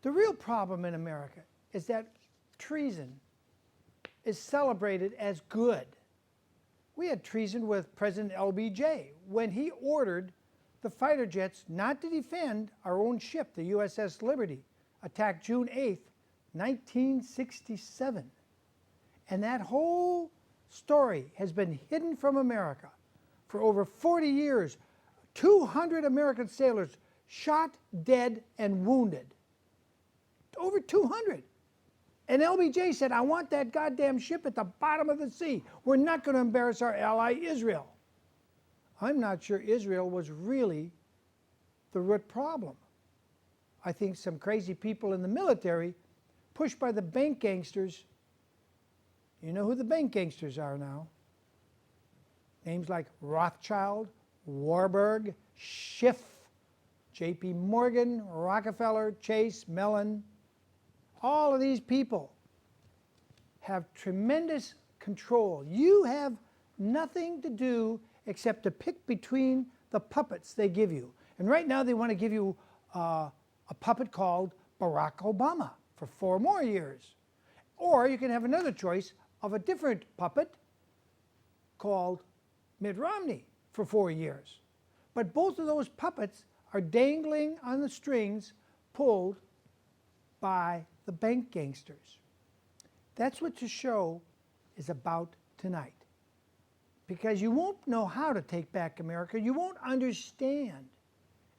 The real problem in America is that treason is celebrated as good. We had treason with President LBJ when he ordered the fighter jets not to defend our own ship, the USS Liberty, attacked June 8th, 1967. And that whole story has been hidden from America for over 40 years. 200 American sailors shot, dead, and wounded. Over 200. And LBJ said, I want that goddamn ship at the bottom of the sea. We're not going to embarrass our ally, Israel. I'm not sure Israel was really the root problem. I think some crazy people in the military, pushed by the bank gangsters. You know who the bank gangsters are now. Names like Rothschild, Warburg, Schiff, J.P. Morgan, Rockefeller, Chase, Mellon. All of these people have tremendous control. You have nothing to do except to pick between the puppets they give you. And right now they want to give you a puppet called Barack Obama for 4 more years. Or you can have another choice of a different puppet called Mitt Romney for 4 years. But both of those puppets are dangling on the strings pulled by the bank gangsters. That's what the show is about tonight. Because you won't know how to take back America. You won't understand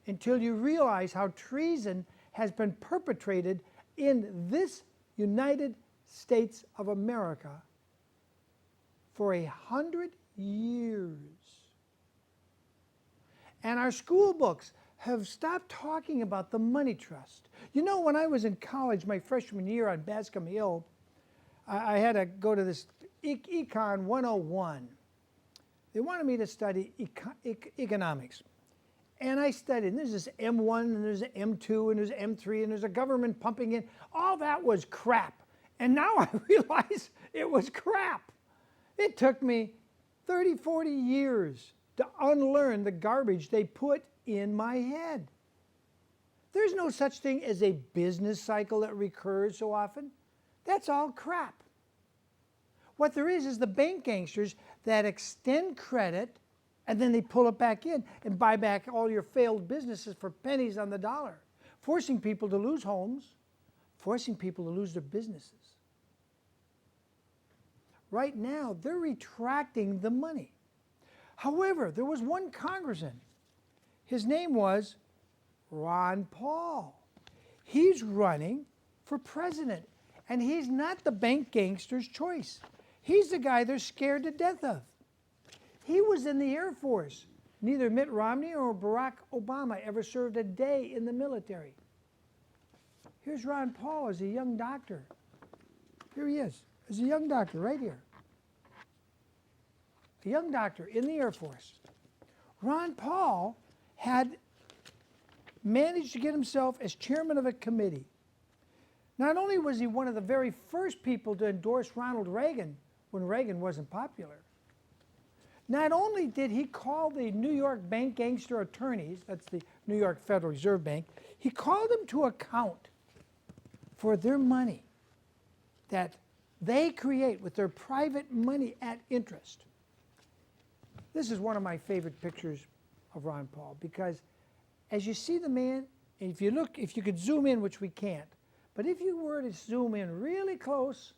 until you realize how treason has been perpetrated in this United States of America for 100 years. And our school books have stopped talking about the money trust. You know, when I was in college my freshman year on Bascom Hill, I had to go to this Econ 101. They wanted me to study economics. And I studied, and there's this M1, and there's an M2, and there's an M3, and there's a government pumping in. All that was crap. And now I realize it was crap. It took me 30, 40 years to unlearn the garbage they put in my head. There's no such thing as a business cycle that recurs so often. That's all crap. What there is the bank gangsters that extend credit and then they pull it back in and buy back all your failed businesses for pennies on the dollar, forcing people to lose homes, forcing people to lose their businesses. Right now, they're retracting the money. However, there was one congressman. His name was Ron Paul. He's running for president, and he's not the bank gangster's choice. He's the guy they're scared to death of. He was in the Air Force. Neither Mitt Romney or Barack Obama ever served a day in the military. Here's Ron Paul as a young doctor. Here he is, as a young doctor, right here. A young doctor in the Air Force. Ron Paul had managed to get himself as chairman of a committee. Not only was he one of the very first people to endorse Ronald Reagan when Reagan wasn't popular, not only did he call the New York bank gangster attorneys, that's the New York Federal Reserve Bank, he called them to account for their money that they create with their private money at interest. This is one of my favorite pictures of Ron Paul because as you see the man, and if you could zoom in, which we can't, but if you were to zoom in really close,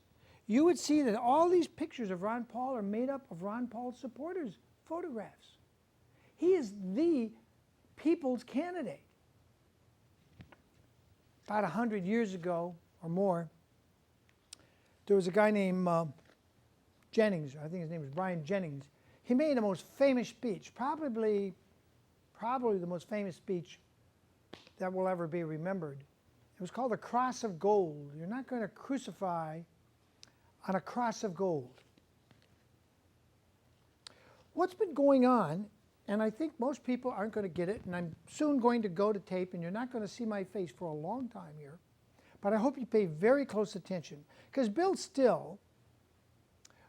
you would see that all these pictures of Ron Paul are made up of Ron Paul's supporters' photographs. He is the people's candidate. About 100 years ago or more, there was a guy named Jennings, I think his name was Brian Jennings. He made the most famous speech, probably the most famous speech that will ever be remembered. It was called the Cross of Gold. You're not going to crucify on a cross of gold. What's been going on, and I think most people aren't going to get it, and I'm soon going to go to tape, and you're not going to see my face for a long time here, but I hope you pay very close attention, because Bill Still,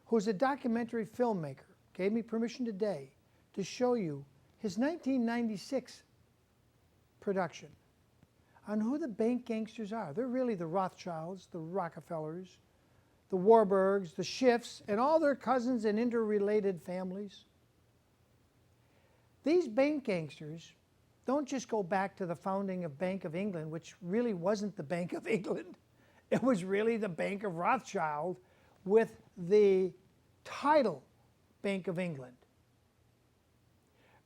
who's a documentary filmmaker, gave me permission today to show you his 1996 production. on who the bank gangsters are. They're really the Rothschilds, the Rockefellers, the Warburgs, the Schiffs, and all their cousins and interrelated families. These bank gangsters don't just go back to the founding of Bank of England, which really wasn't the Bank of England. It was really the Bank of Rothschild with the title Bank of England.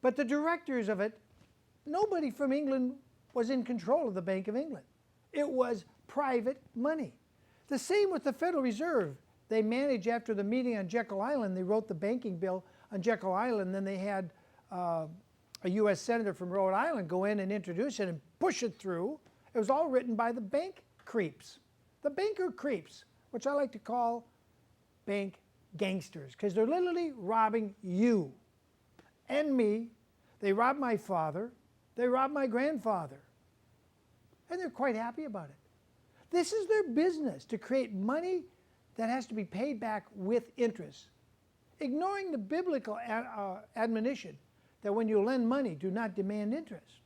But the directors of it, nobody from England was in control of the Bank of England. It was private money. The same with the Federal Reserve. They managed, after the meeting on Jekyll Island, they wrote the banking bill on Jekyll Island, then they had a U.S. Senator from Rhode Island go in and introduce it and push it through. It was all written by the bank creeps, the banker creeps, which I like to call bank gangsters, because they're literally robbing you and me. They robbed my father. They robbed my grandfather. And they're quite happy about it. This is their business, to create money that has to be paid back with interest, ignoring the biblical admonition that when you lend money, do not demand interest.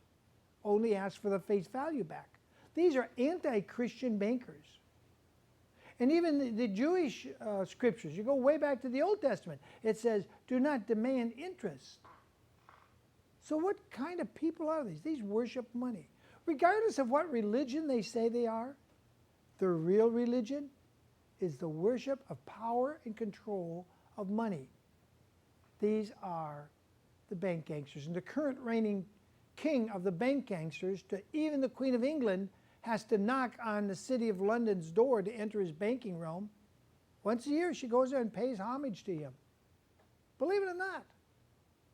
Only ask for the face value back. These are anti-Christian bankers. And even the Jewish scriptures, you go way back to the Old Testament, it says, do not demand interest. So what kind of people are these? These worship money. Regardless of what religion they say they are, their real religion is the worship of power and control of money. These are the bank gangsters. And the current reigning king of the bank gangsters, to even the Queen of England, has to knock on the City of London's door to enter his banking realm. Once a year, she goes there and pays homage to him. Believe it or not,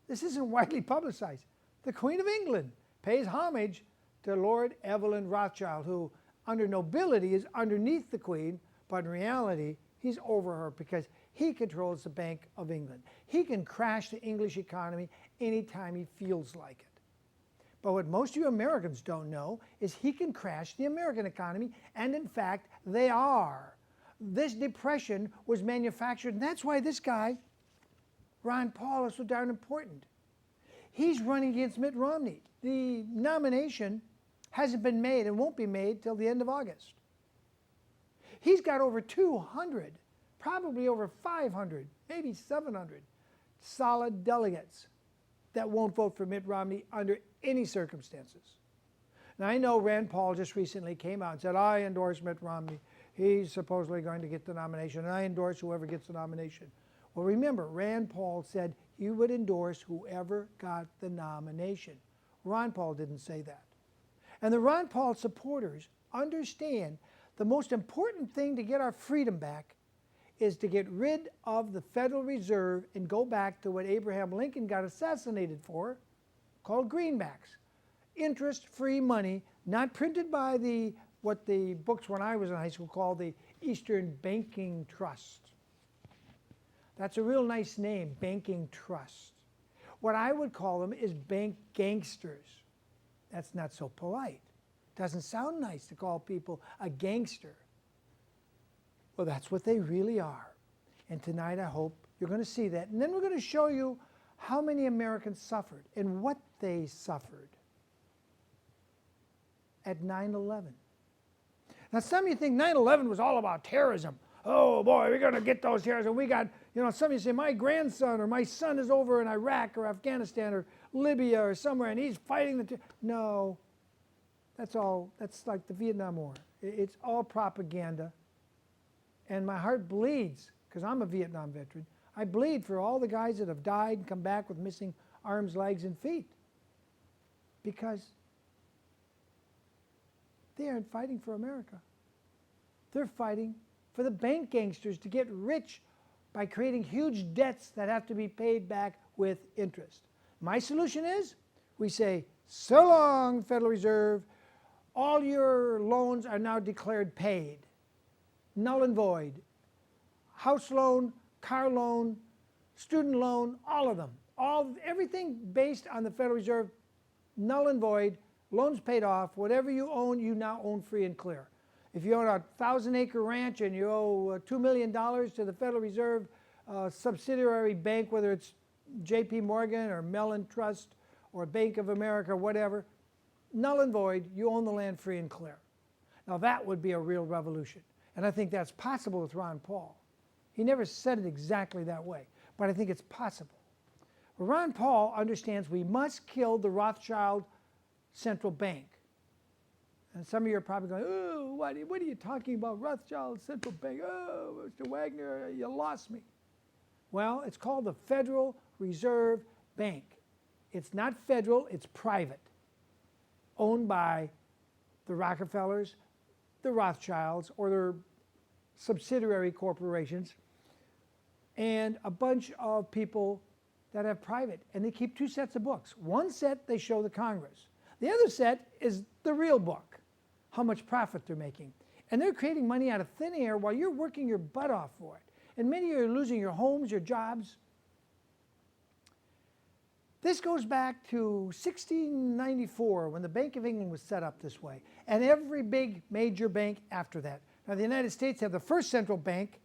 this isn't widely publicized. The Queen of England pays homage to Lord Evelyn Rothschild, who under nobility is underneath the Queen, but in reality, he's over her because he controls the Bank of England. He can crash the English economy anytime he feels like it. But what most of you Americans don't know is he can crash the American economy, and in fact, they are. This depression was manufactured, and that's why this guy, Ron Paul, is so darn important. He's running against Mitt Romney. The nomination hasn't been made and won't be made till the end of August. He's got over 200, probably over 500, maybe 700 solid delegates that won't vote for Mitt Romney under any circumstances. Now, I know Rand Paul just recently came out and said, I endorse Mitt Romney. He's supposedly going to get the nomination, and I endorse whoever gets the nomination. Well, remember, Rand Paul said he would endorse whoever got the nomination. Ron Paul didn't say that. And the Ron Paul supporters understand the most important thing to get our freedom back is to get rid of the Federal Reserve and go back to what Abraham Lincoln got assassinated for, called greenbacks. Interest-free money, not printed by what the books when I was in high school called the Eastern Banking Trust. That's a real nice name, Banking Trust. What I would call them is bank gangsters. That's not so polite. Doesn't sound nice to call people a gangster. Well, that's what they really are. And tonight I hope you're going to see that. And then we're going to show you how many Americans suffered and what they suffered at 9/11. Now, some of you think 9/11 was all about terrorism. Oh boy, we're going to get those terrorists. And we got, some of you say, my grandson or my son is over in Iraq or Afghanistan or Libya or somewhere and he's fighting the No, that's like the Vietnam War. It's all propaganda. And my heart bleeds, because I'm a Vietnam veteran. I bleed for all the guys that have died and come back with missing arms, legs, and feet. Because they aren't fighting for America. They're fighting for the bank gangsters to get rich by creating huge debts that have to be paid back with interest. My solution is, we say, so long, Federal Reserve, all your loans are now declared paid. Null and void. House loan, car loan, student loan, all of them. Everything based on the Federal Reserve, null and void, loans paid off, whatever you own, you now own free and clear. If you own a 1,000-acre ranch and you owe $2 million to the Federal Reserve subsidiary bank, whether it's J.P. Morgan or Mellon Trust or Bank of America or whatever, null and void, you own the land free and clear. Now that would be a real revolution. And I think that's possible with Ron Paul. He never said it exactly that way, but I think it's possible. Ron Paul understands we must kill the Rothschild central bank. And some of you are probably going, oh, what are you talking about, Rothschild central bank? Oh, Mr. Wagner, you lost me. Well, it's called the Federal Reserve Bank. It's not federal, it's private, owned by the Rockefellers, the Rothschilds, or their subsidiary corporations, and a bunch of people that have private. And they keep two sets of books. One set they show the Congress. The other set is the real book, how much profit they're making. And they're creating money out of thin air while you're working your butt off for it. And many of you are losing your homes, your jobs. This goes back to 1694 when the Bank of England was set up this way, and every big major bank after that. Now the United States have the first central bank,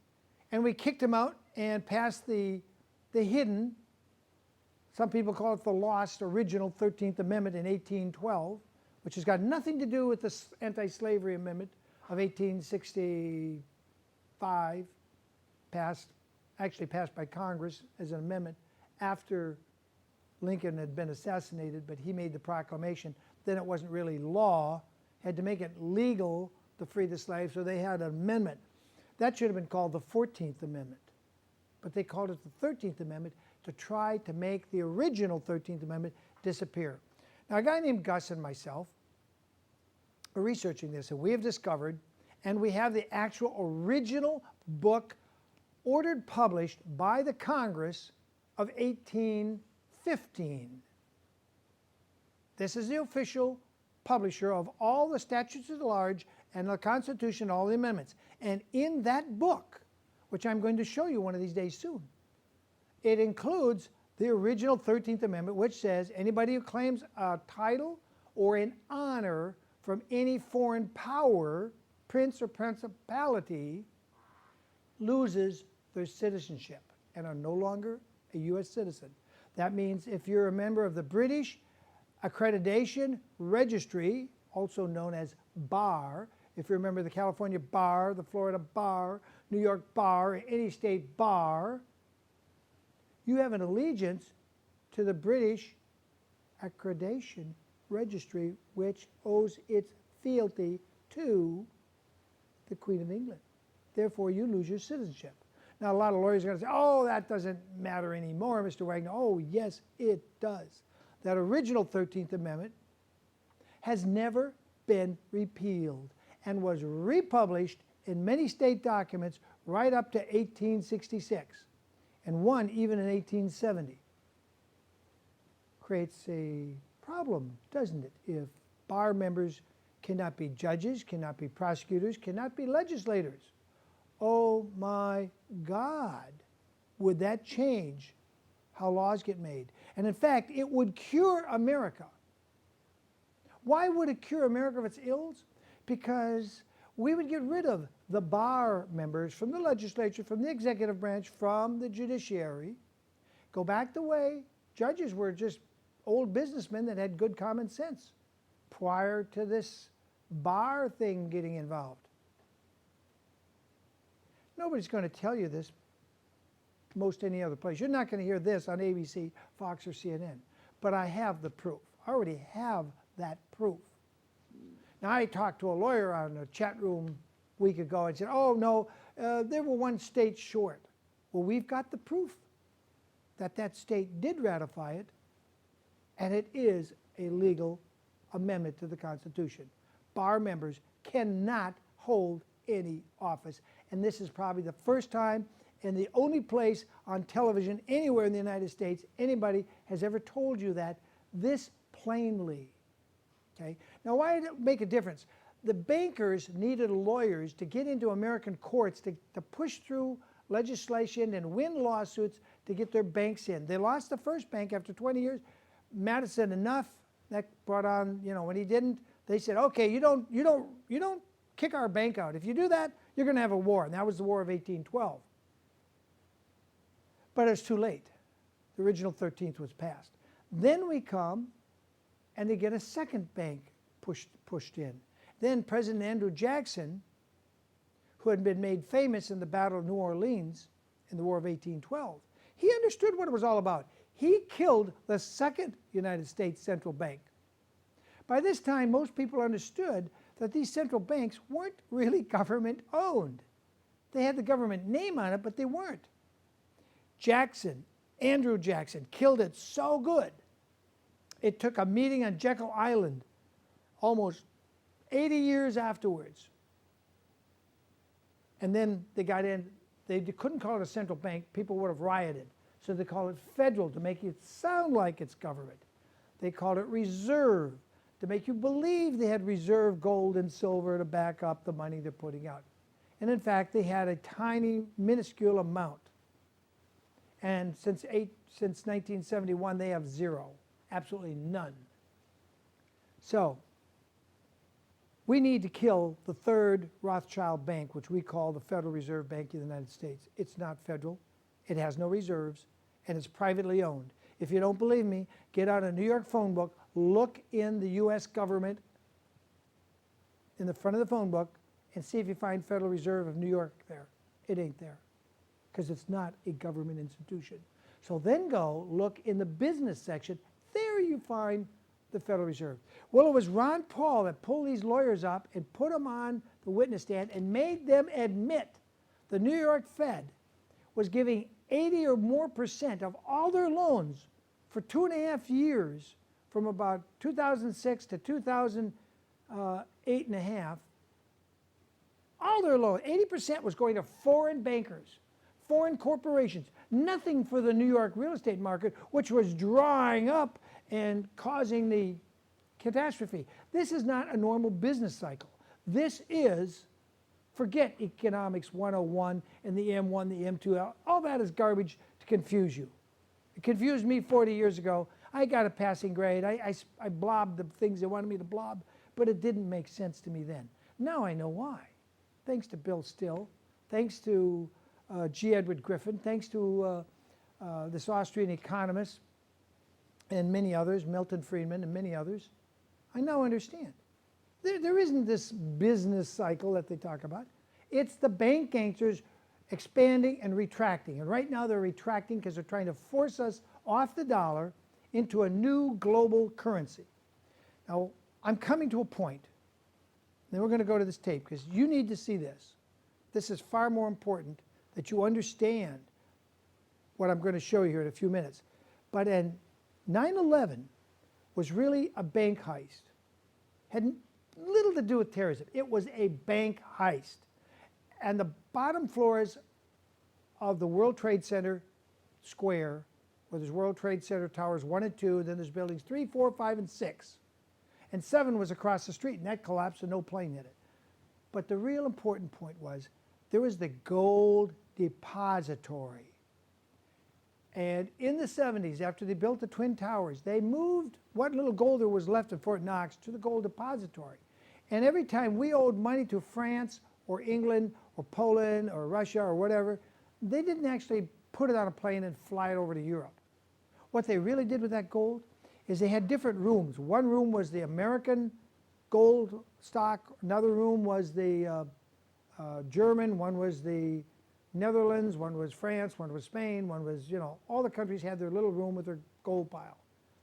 and we kicked them out and passed the hidden, some people call it the lost original 13th Amendment in 1812, which has got nothing to do with the anti-slavery amendment of 1865, actually passed by Congress as an amendment after Lincoln had been assassinated, but he made the proclamation. Then it wasn't really law, had to make it legal to free the slaves, so they had an amendment. That should have been called the 14th Amendment, but they called it the 13th Amendment to try to make the original 13th Amendment disappear. Now, a guy named Gus and myself are researching this, and we have discovered, and we have the actual original book ordered published by the Congress of 1815. This is the official publisher of all the statutes at large and the Constitution, all the amendments. And in that book, which I'm going to show you one of these days soon, it includes the original 13th Amendment, which says anybody who claims a title or an honor from any foreign power, prince or principality, loses their citizenship and are no longer a U.S. citizen. That means if you're a member of the British Accreditation Registry, also known as BAR, if you remember the California Bar, the Florida Bar, New York Bar, any state bar, you have an allegiance to the British Accreditation Registry, which owes its fealty to the Queen of England. Therefore, you lose your citizenship. Now, a lot of lawyers are going to say, oh, that doesn't matter anymore, Mr. Wagner. Oh, yes, it does. That original 13th Amendment has never been repealed and was republished in many state documents right up to 1866, and one even in 1870. Creates a problem, doesn't it, if bar members cannot be judges, cannot be prosecutors, cannot be legislators. Oh my God, would that change how laws get made? And in fact, it would cure America. Why would it cure America of its ills? Because we would get rid of the bar members from the legislature, from the executive branch, from the judiciary, go back the way judges were just old businessmen that had good common sense prior to this bar thing getting involved. Nobody's going to tell you this most any other place. You're not going to hear this on ABC, Fox, or CNN. But I have the proof. I already have that proof. Now, I talked to a lawyer on a chat room a week ago and said, oh, no, they were one state short. Well, we've got the proof that that state did ratify it, and it is a legal amendment to the Constitution. Bar members cannot hold any office. And this is probably the first time and the only place on television anywhere in the United States anybody has ever told you that this plainly. Okay? Now, why did it make a difference? The bankers needed lawyers to get into American courts to push through legislation and win lawsuits to get their banks in. They lost the first bank after 20 years. Madison, enough. That brought on, when he didn't, they said, okay, you don't kick our bank out. If you do that, you're going to have a war. And that was the War of 1812. But it's too late. The original 13th was passed. Then we come and they get a second bank pushed in. Then President Andrew Jackson, who had been made famous in the Battle of New Orleans in the War of 1812, he understood what it was all about. He killed the second United States central bank. By this time, most people understood that these central banks weren't really government owned. They had the government name on it, but they weren't. Jackson, Andrew Jackson, killed it so good. It took a meeting on Jekyll Island almost 80 years afterwards. And then they got in, they couldn't call it a central bank, people would have rioted. So they called it federal to make it sound like it's government. They called it reserve to make you believe they had reserve gold and silver to back up the money they're putting out. And in fact, they had a tiny, minuscule amount. And since 1971, they have zero, absolutely none. So we need to kill the third Rothschild bank, which we call the Federal Reserve Bank of the United States. It's not federal, it has no reserves, and it's privately owned. If you don't believe me, get out a New York phone book, look in the US government, in the front of the phone book, and see if you find Federal Reserve of New York there. It ain't there, because it's not a government institution. So then go look in the business section. There you find the Federal Reserve. Well, it was Ron Paul that pulled these lawyers up and put them on the witness stand and made them admit the New York Fed was giving 80 or more % of all their loans for 2.5 years, from about 2006 to 2008 and a half. All their loans, 80% was going to foreign bankers, foreign corporations, nothing for the New York real estate market, which was drying up and causing the catastrophe. This is not a normal business cycle. This is, forget economics 101 and the M1, the M2, all that is garbage to confuse you. It confused me 40 years ago. I got a passing grade. I blobbed the things they wanted me to blob, but it didn't make sense to me then. Now I know why. Thanks to Bill Still, thanks to G. Edward Griffin, thanks to this Austrian economist and many others, Milton Friedman and many others, I now understand. There isn't this business cycle that they talk about. It's the bank gangsters expanding and retracting. And right now they're retracting because they're trying to force us off the dollar into a new global currency. Now, I'm coming to a point. Then we're going to go to this tape because you need to see this. This is far more important that you understand what I'm going to show you here in a few minutes. But in 9/11 was really a bank heist. Had little to do with terrorism. It was a bank heist. And the bottom floors of the World Trade Center square, where there's World Trade Center towers 1 and 2, then there's buildings 3, 4, 5, and 6. And 7 was across the street, and that collapsed and no plane hit it. But the real important point was there was the gold depository. And in the 70s, after they built the Twin Towers, they moved what little gold there was left in Fort Knox to the gold depository. And every time we owed money to France or England or Poland or Russia or whatever, they didn't actually put it on a plane and fly it over to Europe. What they really did with that gold is they had different rooms. One room was the American gold stock, another room was the German, one was the Netherlands, one was France, one was Spain, one was, all the countries had their little room with their gold pile.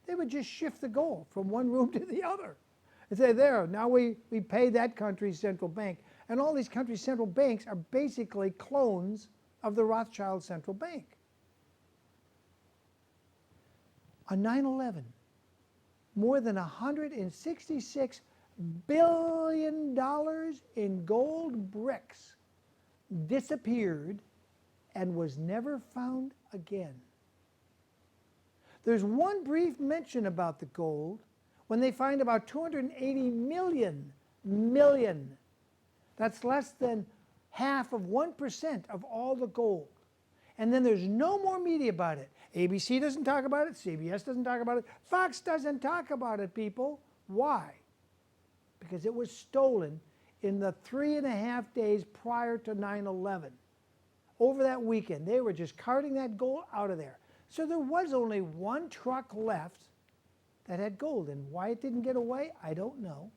They would just shift the gold from one room to the other and say, there, now we pay that country's central bank. And all these countries' central banks are basically clones of the Rothschild central bank. On 9/11, more than $166 billion in gold bricks disappeared and was never found again. There's one brief mention about the gold when they find about 280 million. That's less than half of 1% of all the gold. And then there's no more media about it. ABC doesn't talk about it, CBS doesn't talk about it, Fox doesn't talk about it, people. Why? Because it was stolen in the 3.5 days prior to 9/11. Over that weekend, they were just carting that gold out of there. So there was only one truck left that had gold. And why it didn't get away, I don't know.